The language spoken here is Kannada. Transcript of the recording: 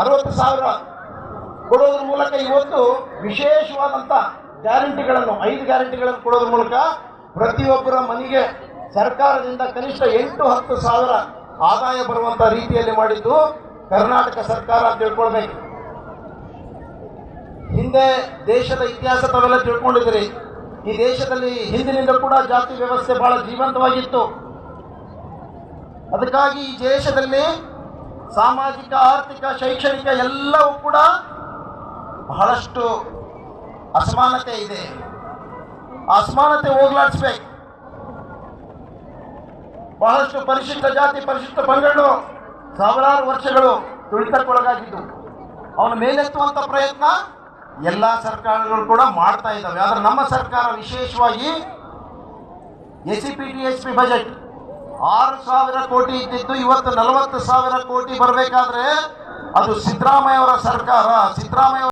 60,000 ಕೊಡೋದ್ರ ಮೂಲಕ ಇವತ್ತು ವಿಶೇಷವಾದಂಥ ಗ್ಯಾರಂಟಿಗಳನ್ನು 5 ಗ್ಯಾರಂಟಿಗಳನ್ನು ಕೊಡೋದ್ರ ಮೂಲಕ ಪ್ರತಿಯೊಬ್ಬರ ಮನೆಗೆ ಸರ್ಕಾರದಿಂದ ಕನಿಷ್ಠ 8-10 ಸಾವಿರ ಆದಾಯ ಬರುವಂಥ ರೀತಿಯಲ್ಲಿ ಮಾಡಿದ್ದು ಕರ್ನಾಟಕ ಸರ್ಕಾರ ಅಂತ ತಿಳ್ಕೊಳ್ಬೇಕು. ಹಿಂದೆ ದೇಶದ ಇತಿಹಾಸ ತಾವೆಲ್ಲ ತಿಳ್ಕೊಂಡಿದ್ದೀರಿ. ಈ ದೇಶದಲ್ಲಿ ಹಿಂದಿನಿಂದ ಕೂಡ ಜಾತಿ ವ್ಯವಸ್ಥೆ ಬಹಳ ಜೀವಂತವಾಗಿತ್ತು. ಅದಕ್ಕಾಗಿ ಈ ದೇಶದಲ್ಲಿ ಸಾಮಾಜಿಕ, ಆರ್ಥಿಕ, ಶೈಕ್ಷಣಿಕ ಎಲ್ಲವೂ ಕೂಡ ಬಹಳಷ್ಟು ಅಸಮಾನತೆ ಇದೆ. ಅಸಮಾನತೆ ಹೋಗ್ಲಾಡಿಸ್ಬೇಕು. ಬಹಳಷ್ಟು ಪರಿಶಿಷ್ಟ ಜಾತಿ, ಪರಿಶಿಷ್ಟ ಪಂಗಡಗಳು ಸಾವಿರಾರು ವರ್ಷಗಳು ತುಳಿತಕ್ಕೊಳಗಾಗಿದ್ದು ಅವನ ಮೇಲೆತ್ತುವಂಥ ಪ್ರಯತ್ನ ಎಲ್ಲ ಸರ್ಕಾರಗಳು ಕೂಡ ಮಾಡ್ತಾ ಇದ್ದಾವೆ. ಆದರೆ ನಮ್ಮ ಸರ್ಕಾರ ವಿಶೇಷವಾಗಿ SCPTSP ಬಜೆಟ್ 6,000 ಕೋಟಿ ಇದ್ದಿದ್ದು ಇವತ್ತು 40,000 ಕೋಟಿ ಬರಬೇಕಾದ್ರೆ ಅದು ಸಿದ್ದರಾಮಯ್ಯ ಅವರ ಸರ್ಕಾರ. ಸಿದ್ದರಾಮಯ್ಯ